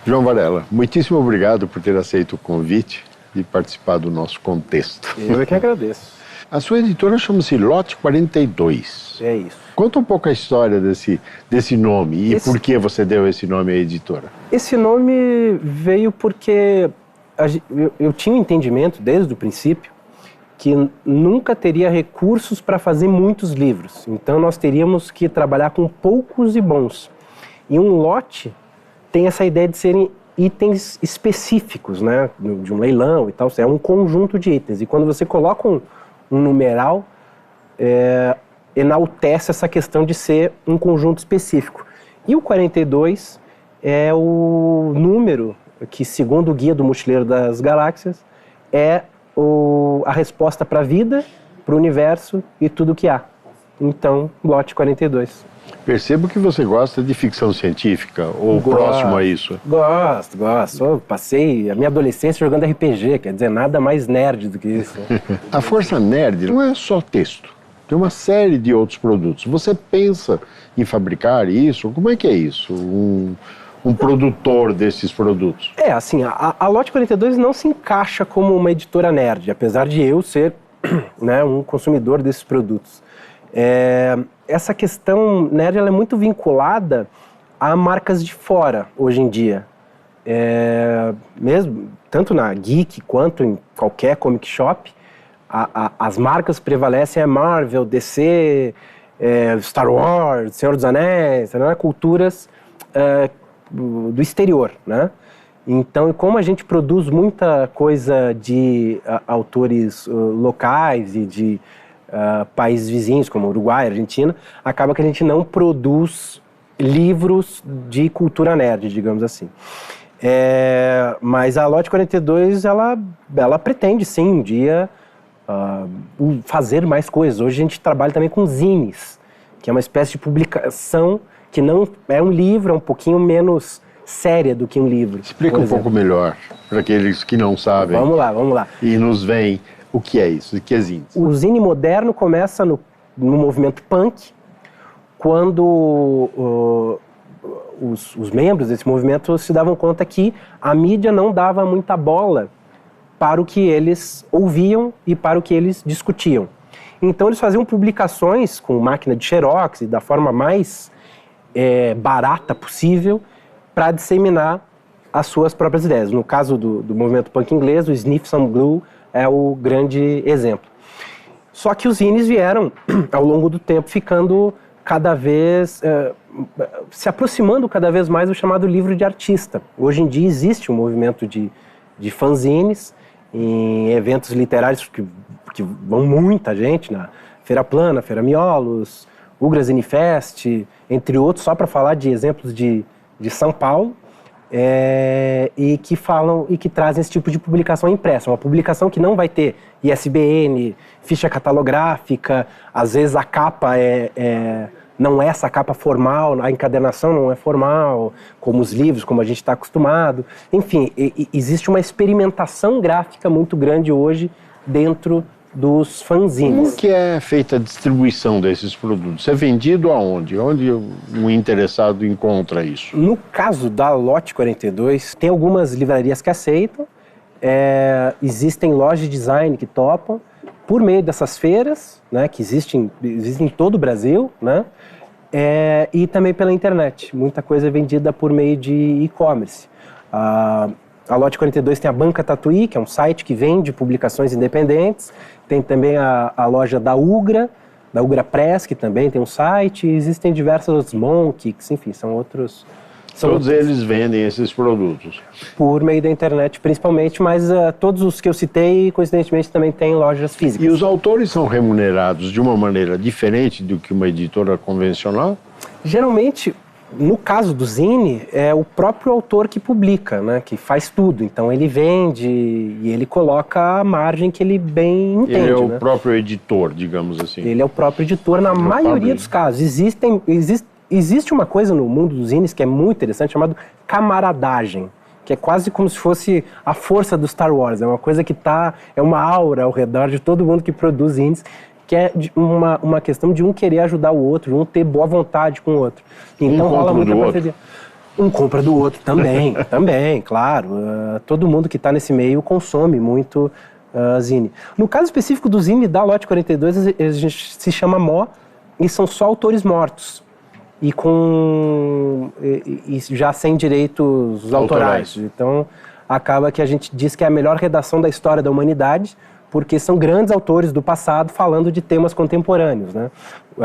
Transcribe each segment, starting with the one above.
João Varela, muitíssimo obrigado por ter aceito o convite de participar do nosso contexto. Eu é que agradeço. A sua editora chama-se Lote 42. É isso. Conta um pouco a história desse nome e por que você deu esse nome à editora. Esse nome veio porque eu tinha um entendimento desde o princípio que nunca teria recursos para fazer muitos livros. Então nós teríamos que trabalhar com poucos e bons. E um lote tem essa ideia de serem itens específicos, né, de um leilão e tal, é um conjunto de itens. E quando você coloca um numeral, enaltece essa questão de ser um conjunto específico. E o 42 é o número que, segundo o Guia do Mochileiro das Galáxias, é a resposta para a vida, para o universo e tudo que há. Então, Lote 42. Percebo que você gosta de ficção científica, ou próximo a isso. Gosto. Eu passei a minha adolescência jogando RPG, quer dizer, nada mais nerd do que isso. A Força Nerd não é só texto, tem uma série de outros produtos. Você pensa em fabricar isso? Como é que é isso? Um produtor desses produtos? Assim, a Lote 42 não se encaixa como uma editora nerd, apesar de eu ser né, um consumidor desses produtos. Essa questão nerd ela é muito vinculada a marcas de fora hoje em dia. Mesmo, tanto na Geek quanto em qualquer comic shop, as marcas que prevalecem é Marvel, DC, Star Wars, Senhor dos Anéis, né, culturas do exterior, né? Então, como a gente produz muita coisa de autores locais e de países vizinhos, como Uruguai, Argentina, acaba que a gente não produz livros de cultura nerd, digamos assim. Mas a Lote 42, ela pretende, sim, um dia fazer mais coisas. Hoje a gente trabalha também com zines, que é uma espécie de publicação que não é um livro, é um pouquinho menos séria do que um livro. Explica um pouco melhor, para aqueles que não sabem. Vamos lá. E nos veem. O que é isso? O que é zine? O zine moderno começa no movimento punk, quando os membros desse movimento se davam conta que a mídia não dava muita bola para o que eles ouviam e para o que eles discutiam. Então eles faziam publicações com máquina de xerox e da forma mais barata possível para disseminar as suas próprias ideias. No caso do movimento punk inglês, o Sniff Some Glue é o grande exemplo. Só que os zines vieram, ao longo do tempo, ficando cada vez, se aproximando cada vez mais do chamado livro de artista. Hoje em dia existe um movimento de fanzines, em eventos literários que vão muita gente, na Feira Plana, Feira Miolos, Ugra Zine Fest, entre outros, só para falar de exemplos de São Paulo, e que falam e que trazem esse tipo de publicação impressa, uma publicação que não vai ter ISBN, ficha catalográfica, às vezes a capa não é essa capa formal, a encadernação não é formal, como os livros, como a gente está acostumado. Enfim, existe uma experimentação gráfica muito grande hoje dentro dos fanzines. Como que é feita a distribuição desses produtos? É vendido aonde? Onde o interessado encontra isso? No caso da Lote 42, tem algumas livrarias que aceitam, existem lojas de design que topam, por meio dessas feiras, né, que existem em todo o Brasil, né, e também pela internet. Muita coisa é vendida por meio de e-commerce. A Lote 42 tem a Banca Tatuí, que é um site que vende publicações independentes. Tem também a loja da Ugra Press, que também tem um site. Existem diversos outros, Monkeys, enfim, são outros. Todos eles vendem esses produtos? Por meio da internet, principalmente, mas todos os que eu citei, coincidentemente, também têm lojas físicas. E os autores são remunerados de uma maneira diferente do que uma editora convencional? Geralmente, No caso do zine, é o próprio autor que publica, né, que faz tudo. Então ele vende e ele coloca a margem que ele bem entende. Ele é o né? próprio editor, digamos assim. Ele é o próprio editor na maioria dos casos. Existe uma coisa no mundo dos zines que é muito interessante, chamado camaradagem, que é quase como se fosse a força do Star Wars. É uma coisa que é uma aura ao redor de todo mundo que produz zines, que é uma questão de um querer ajudar o outro, de um ter boa vontade com o outro. Então rola muita parceria. Um compra do outro também, claro. Todo mundo que está nesse meio consome muito zine. No caso específico do zine da Lote 42, a gente se chama Mó e são só autores mortos. E já sem direitos autorais. Então acaba que a gente diz que é a melhor redação da história da humanidade, porque são grandes autores do passado falando de temas contemporâneos, né?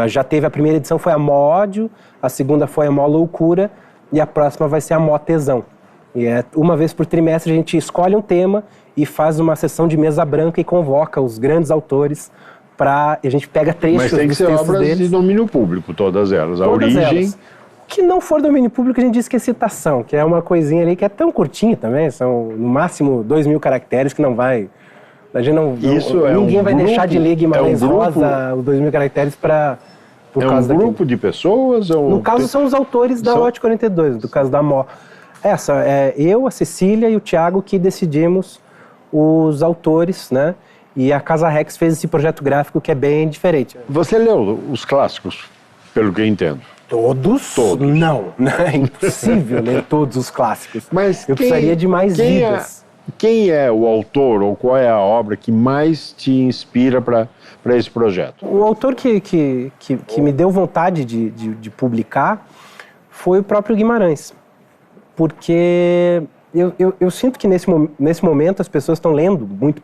Já teve a primeira edição, foi a Mó Ódio, a segunda foi a Mó Loucura, e a próxima vai ser a Mó Tesão. E uma vez por trimestre a gente escolhe um tema e faz uma sessão de mesa branca e convoca os grandes autores a gente pega trechos dos textos deles. Mas tem que ser obras de domínio público, todas elas. A origem... Elas. O que não for domínio público, a gente diz que é citação, que é uma coisinha ali que é tão curtinha também, são no máximo 2.000 caracteres, que não vai... A gente ninguém vai deixar de ler Guimarães Rosa, os 2.000 caracteres por causa daquilo. Grupo de pessoas? No caso, são os autores da Lote 42, do caso da Mó. Eu, a Cecília e o Thiago que decidimos os autores, né? E a Casa Rex fez esse projeto gráfico que é bem diferente. Você leu os clássicos, pelo que eu entendo? Todos? Não, é impossível ler todos os clássicos. Mas eu precisaria de mais vidas. Quem é o autor ou qual é a obra que mais te inspira para esse projeto? O autor que me deu vontade de publicar foi o próprio Guimarães. Porque eu sinto que nesse momento as pessoas estão lendo muito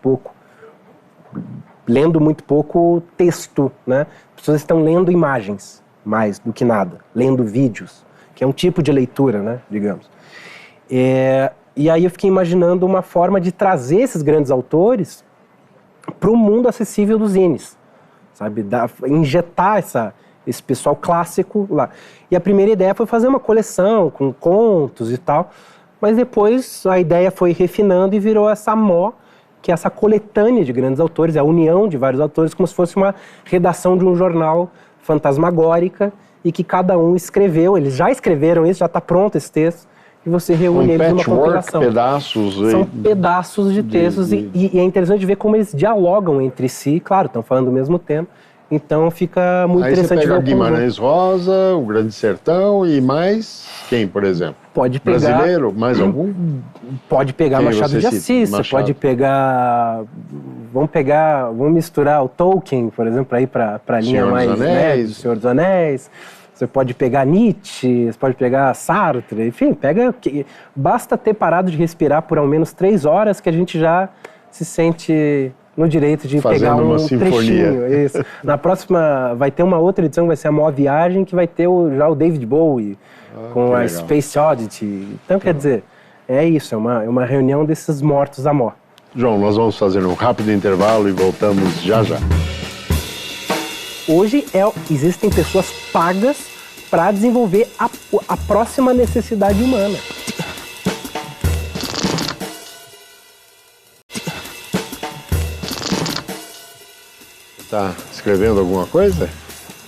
pouco texto, né? As pessoas estão lendo imagens mais do que nada, lendo vídeos, que é um tipo de leitura, né, digamos. E aí eu fiquei imaginando uma forma de trazer esses grandes autores para o mundo acessível dos zines, sabe? Injetar esse pessoal clássico lá. E a primeira ideia foi fazer uma coleção com contos e tal, mas depois a ideia foi refinando e virou essa Mó, que é essa coletânea de grandes autores, é a união de vários autores, como se fosse uma redação de um jornal fantasmagórica, e que cada um escreveu, eles já escreveram isso, já está pronto esse texto, e você reúne eles numa compilação. São pedaços de textos, e é interessante ver como eles dialogam entre si, claro, estão falando do mesmo tema, então fica muito interessante ver o Guimarães Rosa, o Grande Sertão e mais quem, por exemplo? Pode pegar... Brasileiro? Mais algum? Pode pegar Machado de Assis, você pode pegar... Vamos misturar o Tolkien, por exemplo, aí para a linha mais... do Senhor dos Anéis. Você pode pegar Nietzsche, você pode pegar Sartre, enfim, basta ter parado de respirar por ao menos 3 horas que a gente já se sente no direito de pegar um trechinho. Isso. Na próxima vai ter uma outra edição, vai ser a Mó Viagem, que vai ter já o David Bowie com a Space Oddity. Então, quer dizer, é isso, é uma reunião desses mortos à Mó. João, nós vamos fazer um rápido intervalo e voltamos já já. Hoje existem pessoas pagas para desenvolver a próxima necessidade humana. Está escrevendo alguma coisa?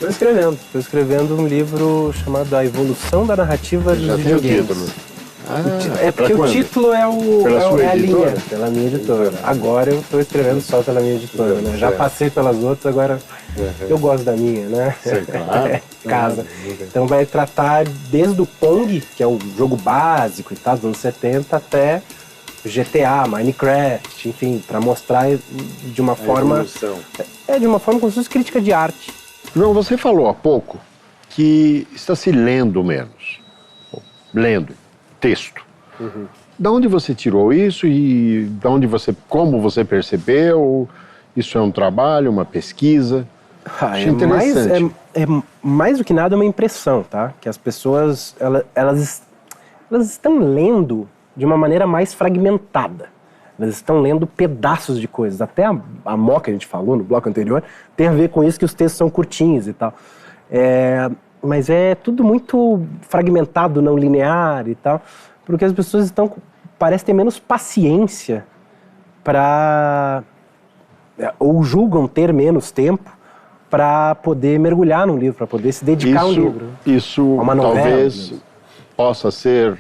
Estou escrevendo um livro chamado A Evolução da Narrativa dos Videogames. É porque o título é a linha, pela minha editora. Agora eu estou escrevendo só pela minha editora, né? Já passei pelas outras, agora eu gosto da minha, né? Claro. Casa. Então vai tratar desde o Pong, que é o jogo básico e tal, dos anos 70, até GTA, Minecraft, enfim, para mostrar de uma forma... de uma forma como se fosse crítica de arte. João, você falou há pouco que está se lendo menos. Lendo texto. Da onde você tirou isso e como você percebeu? Isso é um trabalho, uma pesquisa? Acho interessante. Mais do que nada uma impressão, tá? Que as pessoas elas estão lendo de uma maneira mais fragmentada. Elas estão lendo pedaços de coisas. Até a Mó que a gente falou no bloco anterior tem a ver com isso, que os textos são curtinhos e tal. mas é tudo muito fragmentado, não linear e tal, porque as pessoas parecem ter menos paciência ou julgam ter menos tempo para poder mergulhar num livro, para poder se dedicar a um livro. Isso uma novela, talvez possa ser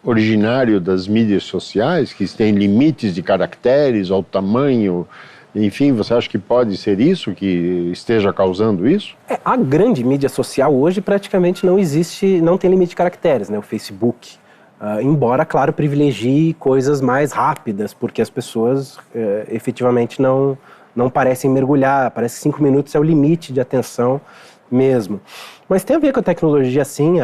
originário das mídias sociais, que têm limites de caracteres ao tamanho. Enfim, você acha que pode ser isso que esteja causando isso? A grande mídia social hoje praticamente não existe, não tem limite de caracteres, né? O Facebook. Embora, claro, privilegie coisas mais rápidas, porque as pessoas efetivamente não parecem mergulhar, parece que 5 minutos é o limite de atenção mesmo. Mas tem a ver com a tecnologia, assim,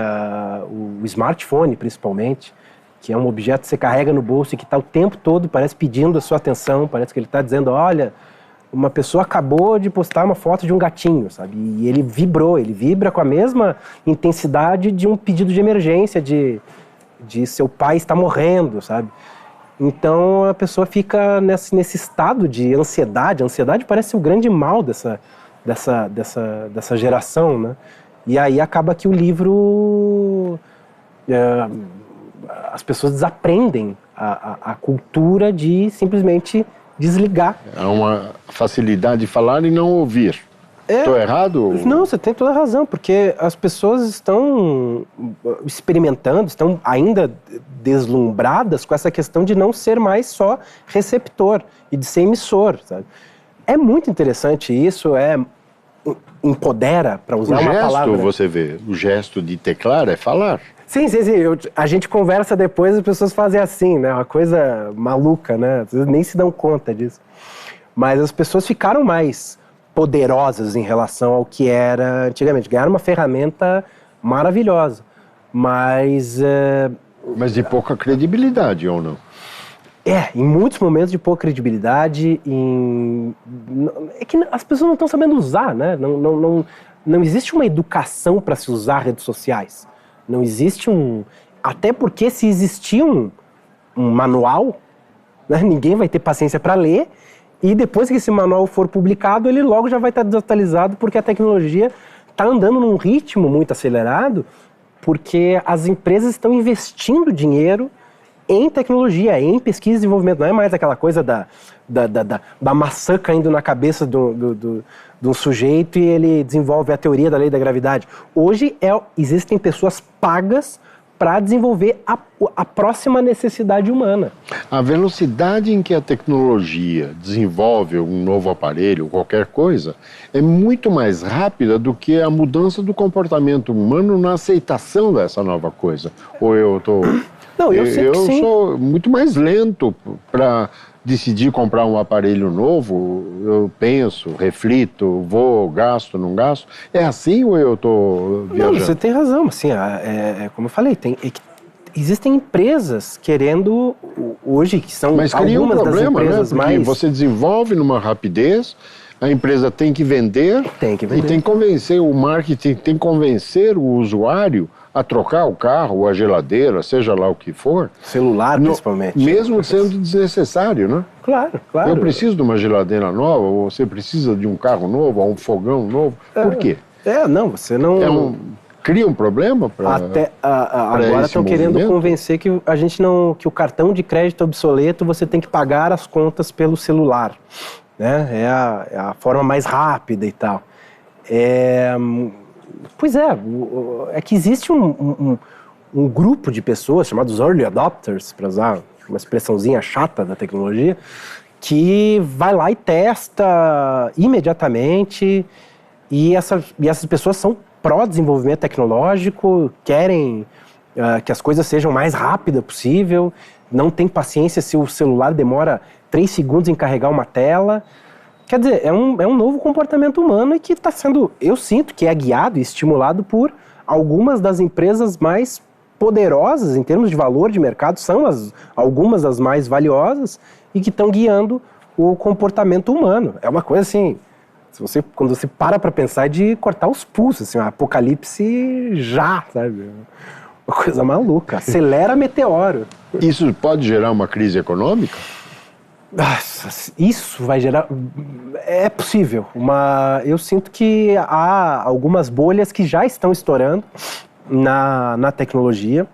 o smartphone, principalmente, que é um objeto que você carrega no bolso e que está o tempo todo, parece pedindo a sua atenção, parece que ele está dizendo, olha, uma pessoa acabou de postar uma foto de um gatinho, sabe? E ele vibra com a mesma intensidade de um pedido de emergência, de seu pai está morrendo, sabe? Então a pessoa fica nesse estado de ansiedade. A ansiedade parece o grande mal dessa geração, né? E aí acaba que o livro... as pessoas desaprendem a cultura de simplesmente desligar. Há uma facilidade de falar e não ouvir. Estou errado? Não, você tem toda a razão, porque as pessoas estão experimentando, estão ainda deslumbradas com essa questão de não ser mais só receptor e de ser emissor, sabe? É muito interessante isso, empodera, para usar uma palavra. O gesto, você vê, o gesto de teclar é falar. Sim. A gente conversa depois e as pessoas fazem assim, né? Uma coisa maluca, né? Às vezes nem se dão conta disso. Mas as pessoas ficaram mais poderosas em relação ao que era antigamente. Ganharam uma ferramenta maravilhosa, mas de pouca credibilidade, ou não? Em muitos momentos de pouca credibilidade, é que as pessoas não estão sabendo usar, né? Não existe uma educação para se usar redes sociais. Não existe até porque se existir um manual, né, ninguém vai ter paciência para ler, e depois que esse manual for publicado, ele logo já vai estar desatualizado, porque a tecnologia está andando num ritmo muito acelerado, porque as empresas estão investindo dinheiro em tecnologia, em pesquisa e desenvolvimento. Não é mais aquela coisa da maçã caindo na cabeça de um sujeito e ele desenvolve a teoria da lei da gravidade. Hoje existem pessoas pagas para desenvolver a próxima necessidade humana. A velocidade em que a tecnologia desenvolve um novo aparelho, qualquer coisa, é muito mais rápida do que a mudança do comportamento humano na aceitação dessa nova coisa. Ou eu estou... Não, eu sei que sim. Eu sou muito mais lento para decidir comprar um aparelho novo. Eu penso, reflito, vou, gasto, não gasto. É assim ou eu estou viajando? Não, você tem razão. Assim, como eu falei, existem empresas querendo, hoje, que são mas cria algumas das empresas, né? Porque você desenvolve numa rapidez, a empresa tem que vender. E tem que convencer o marketing, tem que convencer o usuário a trocar o carro ou a geladeira, seja lá o que for. Celular, principalmente. Mesmo sendo desnecessário, né? Claro. Eu preciso de uma geladeira nova, ou você precisa de um carro novo, ou um fogão novo. Por quê? Você não... Cria um problema para agora estão querendo convencer que que o cartão de crédito obsoleto você tem que pagar as contas pelo celular, né? É a forma mais rápida e tal. Pois é que existe um grupo de pessoas chamados early adopters, para usar uma expressãozinha chata da tecnologia, que vai lá e testa imediatamente, e essas pessoas são pró-desenvolvimento tecnológico, querem que as coisas sejam o mais rápidas possível, não tem paciência se o celular demora 3 segundos em carregar uma tela. Quer dizer, é um novo comportamento humano e que está sendo, eu sinto que é guiado e estimulado por algumas das empresas mais poderosas em termos de valor de mercado, são algumas das mais valiosas e que estão guiando o comportamento humano. É uma coisa assim, quando você para pensar, é de cortar os pulsos, assim, um apocalipse já, sabe? Uma coisa maluca, acelera meteoro. Isso pode gerar uma crise econômica? Isso vai gerar... É possível. Eu sinto que há algumas bolhas que já estão estourando na tecnologia.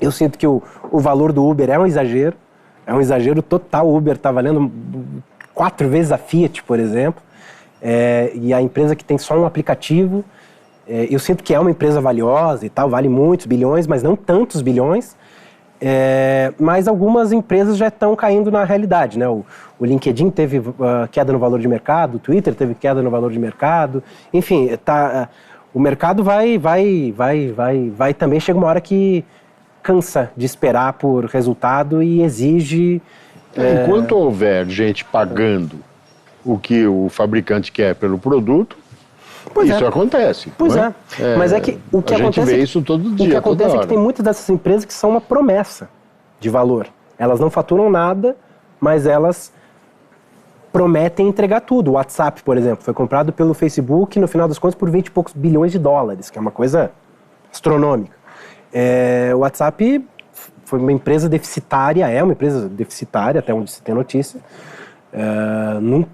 Eu sinto que o valor do Uber é um exagero total. O Uber está valendo 4 vezes a Fiat, por exemplo, e a empresa que tem só um aplicativo, eu sinto que é uma empresa valiosa e tal, vale muitos bilhões, mas não tantos bilhões, mas algumas empresas já estão caindo na realidade, né? O LinkedIn teve queda no valor de mercado, o Twitter teve queda no valor de mercado, enfim, o mercado vai também, chega uma hora que cansa de esperar por resultado e exige... Enquanto houver gente pagando o que o fabricante quer pelo produto, isso acontece. Pois é. Mas é que o que a acontece... gente vê isso todo dia, O que acontece toda é que tem muitas dessas empresas que são uma promessa de valor. Elas não faturam nada, mas elas prometem entregar tudo. O WhatsApp, por exemplo, foi comprado pelo Facebook, no final das contas, por 20 e poucos bilhões de dólares, que é uma coisa astronômica. O WhatsApp foi uma empresa deficitária, é uma empresa deficitária, até onde se tem notícia.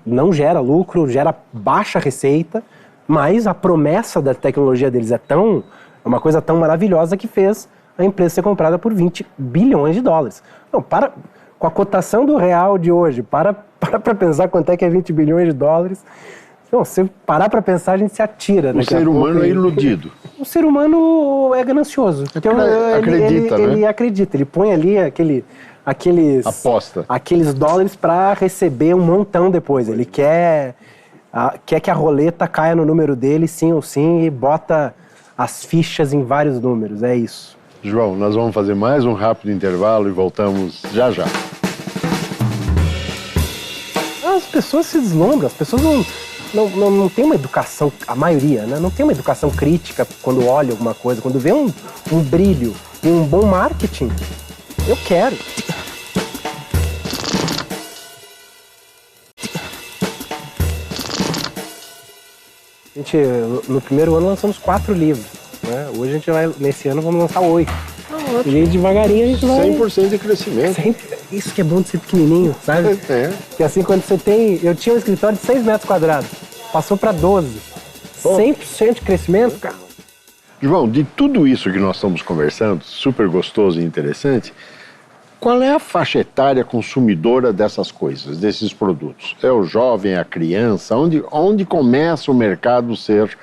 Não gera lucro, gera baixa receita, mas a promessa da tecnologia deles é uma coisa tão maravilhosa que fez a empresa ser comprada por 20 bilhões de dólares. Não, com a cotação do real de hoje, para pensar quanto é que é 20 bilhões de dólares. Não, se parar para pensar, a gente se atira. O ser humano é iludido. O ser humano é ganancioso. Acredita, né? Ele acredita, ele põe ali aqueles dólares para receber um montão depois. Ele quer que a roleta caia no número dele, sim ou sim, e bota as fichas em vários números. É isso. João, nós vamos fazer mais um rápido intervalo e voltamos já já. As pessoas se deslumbram, as pessoas não tem uma educação, a maioria, né? Não tem uma educação crítica quando olha alguma coisa, quando vê um brilho e um bom marketing. Eu quero. No primeiro ano lançamos 4 livros, né? Hoje nesse ano vamos lançar 8. E devagarinho a gente vai... 100% de crescimento. Isso que é bom de ser pequenininho, sabe? Que assim, quando você tem... Eu tinha um escritório de 6 metros quadrados, passou para 12. 100% de crescimento, cara. João, de tudo isso que nós estamos conversando, super gostoso e interessante, qual é a faixa etária consumidora dessas coisas, desses produtos? É o jovem, a criança? Onde começa o mercado ser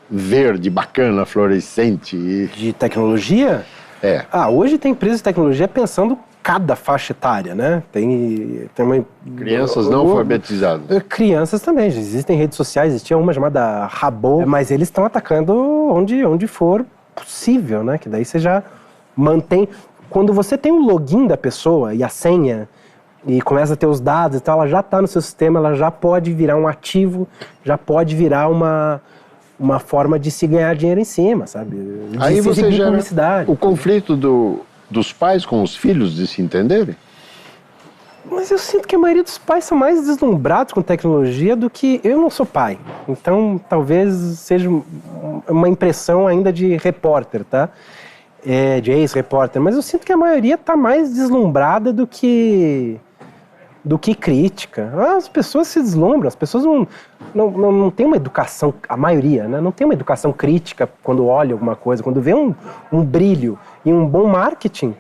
verde, bacana, fluorescente? De tecnologia? Hoje tem empresas de tecnologia pensando cada faixa etária, né? Tem uma... Crianças não alfabetizadas. Crianças também. Existem redes sociais, existia uma chamada Rabo, mas eles estão atacando onde for possível, né? Que daí você já mantém... Quando você tem o login da pessoa e a senha e começa a ter os dados e tal, ela já está no seu sistema, ela já pode virar um ativo, já pode virar uma forma de se ganhar dinheiro em cima, sabe? Aí você gera publicidade. O conflito dos pais com os filhos de se entenderem? Mas eu sinto que a maioria dos pais são mais deslumbrados com tecnologia do que... Eu não sou pai, então talvez seja uma impressão ainda de repórter, tá? De ex-repórter, mas eu sinto que a maioria está mais deslumbrada do que crítica. As pessoas se deslumbram, as pessoas não têm uma educação, a maioria, né? Não tem uma educação crítica quando olha alguma coisa, quando vê um brilho e um bom marketing,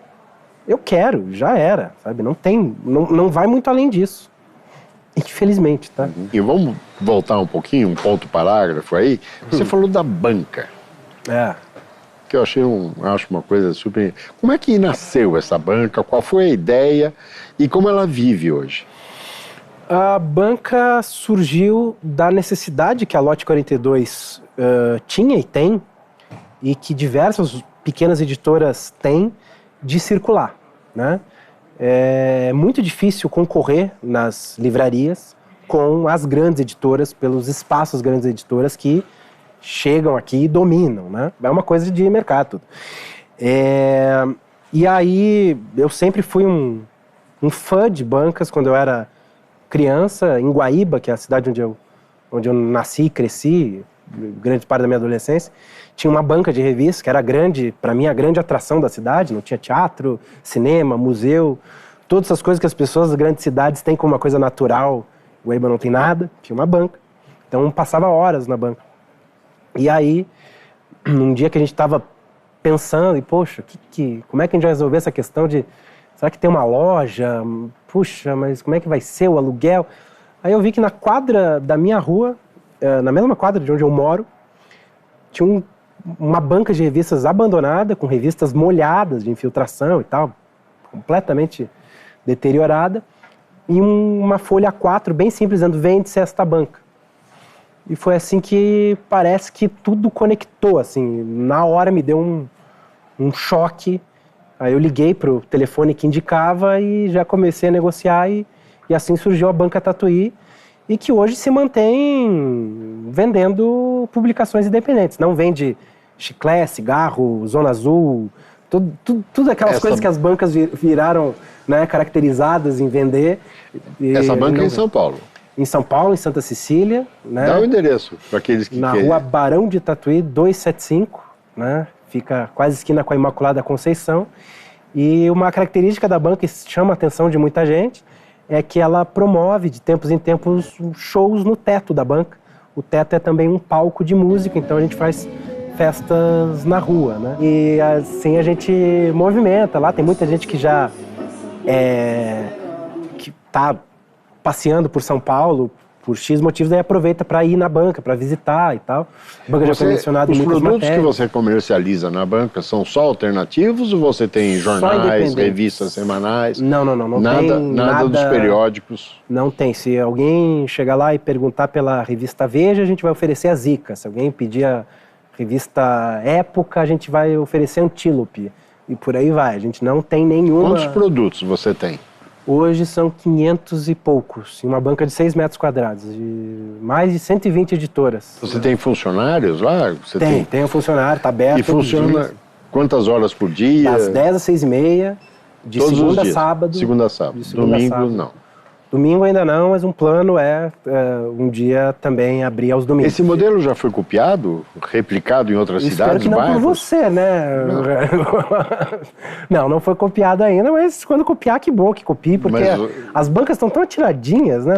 eu quero, já era, sabe? Não vai muito além disso. Infelizmente, tá? E vamos voltar um pouquinho, um ponto parágrafo aí. Você falou da banca. Que eu acho uma coisa super... Como é que nasceu essa banca? Qual foi a ideia? E como ela vive hoje? A banca surgiu da necessidade que a Lote 42 tinha e tem, e que diversas pequenas editoras têm, de circular, né? É muito difícil concorrer nas livrarias com as grandes editoras, pelos espaços das grandes editoras que chegam aqui e dominam, né? É uma coisa de mercado. E aí, eu sempre fui um fã de bancas quando eu era criança, em Guaíba, que é a cidade onde eu nasci e cresci, grande parte da minha adolescência, tinha uma banca de revistas que era para mim, a grande atração da cidade. Não tinha teatro, cinema, museu, todas essas coisas que as pessoas das grandes cidades têm como uma coisa natural, o Eiba não tem nada, tinha uma banca. Então passava horas na banca. E aí, num dia que a gente estava pensando, e poxa, como é que a gente vai resolver essa questão de, será que tem uma loja? Puxa, mas como é que vai ser o aluguel? Aí eu vi que na quadra da minha rua, na mesma quadra de onde eu moro, tinha uma banca de revistas abandonada, com revistas molhadas de infiltração e tal, completamente deteriorada, e uma folha A4 bem simples dizendo, vende-se esta banca. E foi assim que parece que tudo conectou, assim, na hora me deu um choque. Aí eu liguei pro telefone que indicava e já comecei a negociar e assim surgiu a Banca Tatuí, e que hoje se mantém vendendo publicações independentes. Não vende chiclete, cigarro, Zona Azul, tudo aquelas coisas que as bancas viraram, né, caracterizadas em vender. Essa banca é em São Paulo? Em São Paulo, em Santa Cecília. Né? Dá o endereço para aqueles que querem. Na rua Barão de Tatuí, 275, né? Fica quase esquina com a Imaculada Conceição. E uma característica da banca que chama a atenção de muita gente é que ela promove, de tempos em tempos, shows no teto da banca. O teto é também um palco de música, então a gente faz festas na rua, né? E assim a gente movimenta lá, tem muita gente que já que tá passeando por São Paulo por X motivos, aí aproveita para ir na banca, para visitar e tal. A banca já foi mencionada em muitas matérias. Os produtos que você comercializa na banca são só alternativos ou você tem jornais, revistas semanais? Não nada, tem nada dos periódicos? Não tem. Se alguém chegar lá e perguntar pela revista Veja, a gente vai oferecer a Zica. Se alguém pedir a revista Época, a gente vai oferecer Antílope. E por aí vai. A gente não tem nenhuma... Quantos produtos você tem? Hoje são 500 e poucos, em uma banca de 6 metros quadrados, de mais de 120 editoras. Você tem funcionários lá? Você tem um funcionário, está aberto. E funciona quantas horas por dia? Das 10 às 6h30, de Todos segunda os dias. a sábado. Segunda a sábado. Domingo, não. Domingo ainda não, mas um plano é um dia também abrir aos domingos. Esse modelo já foi copiado, replicado em outras cidades, espero que não bairros? por você, né? Não foi copiado ainda, mas quando copiar, que bom que copie, porque as bancas estão tão atiradinhas, né?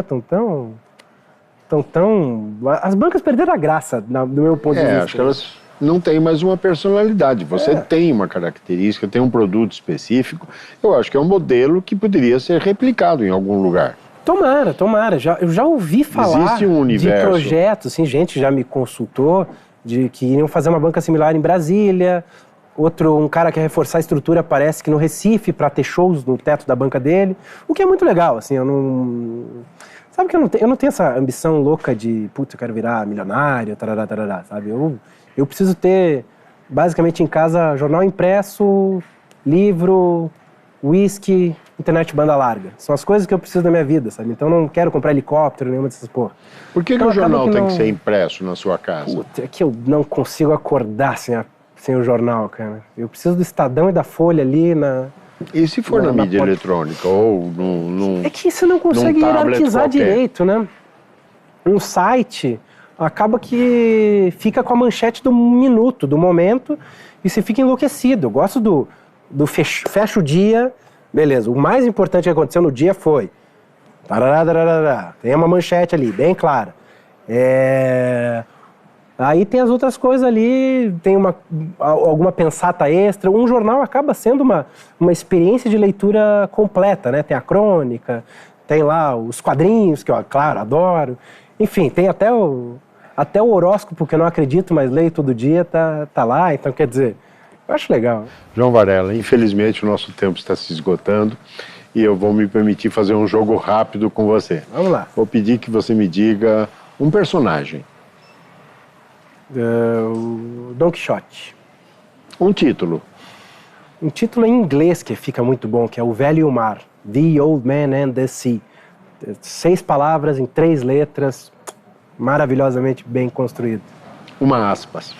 As bancas perderam a graça, do meu ponto de vista. Acho que elas não têm mais uma personalidade. Você tem uma característica, tem um produto específico. Eu acho que é um modelo que poderia ser replicado em algum lugar. Tomara. Eu já ouvi falar de projetos, assim, gente já me consultou de que iriam fazer uma banca similar em Brasília. Um cara quer reforçar a estrutura, parece que no Recife, para ter shows no teto da banca dele. O que é muito legal, assim, Sabe que eu não tenho essa ambição louca de, putz, eu quero virar milionário, tarará, sabe? Eu preciso ter, basicamente, em casa, jornal impresso, livro, whisky, internet banda larga. São as coisas que eu preciso da minha vida, sabe? Então eu não quero comprar helicóptero, nenhuma dessas porra. Por que o jornal tem que ser impresso na sua casa? Puta, é que eu não consigo acordar sem o jornal, cara. Eu preciso do Estadão e da Folha ali E se for na mídia eletrônica ou num É que você não consegue hierarquizar direito, né? Um site acaba que fica com a manchete do minuto, do momento, e você fica enlouquecido. Eu gosto do fecha o dia, beleza, o mais importante que aconteceu no dia foi tem uma manchete ali, bem clara. Aí tem as outras coisas ali, tem alguma pensata extra. Um jornal acaba sendo uma experiência de leitura completa, né? Tem a crônica, tem lá os quadrinhos, que eu, claro, adoro. Enfim, tem até o horóscopo, que eu não acredito, mas leio todo dia, tá lá. Então, quer dizer, eu acho legal. João Varela, infelizmente o nosso tempo está se esgotando e eu vou me permitir fazer um jogo rápido com você. Vamos lá. Vou pedir que você me diga um personagem. O Don Quixote. Um título. Um título em inglês que fica muito bom, que é O Velho e o Mar. The Old Man and the Sea. 6 palavras em 3 letras, maravilhosamente bem construído. Uma aspas.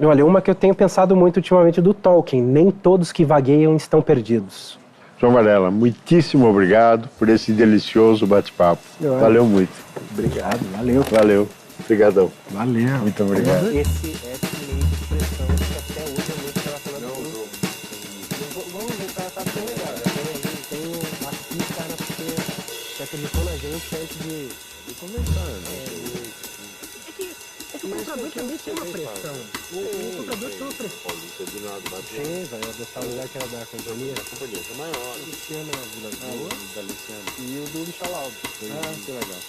Olha, uma que eu tenho pensado muito ultimamente do Tolkien, nem todos que vagueiam estão perdidos. João Varela, muitíssimo obrigado por esse delicioso bate-papo. Valeu muito. Obrigado, valeu. Valeu. Obrigadão. Valeu. Muito obrigado. Esse meio de expressão que até hoje é muito relacionado ao jogo. Vamos voltar, tá tão legal. Tem conversar, né? É que o comprador também tem uma pressão. O comprador tem uma pressão. Sim, vai adotar o lugar que era da companhia. A companhia é maior. Luciana Vilas Boas da Luciana. e o do Michael Aldo. Que legal.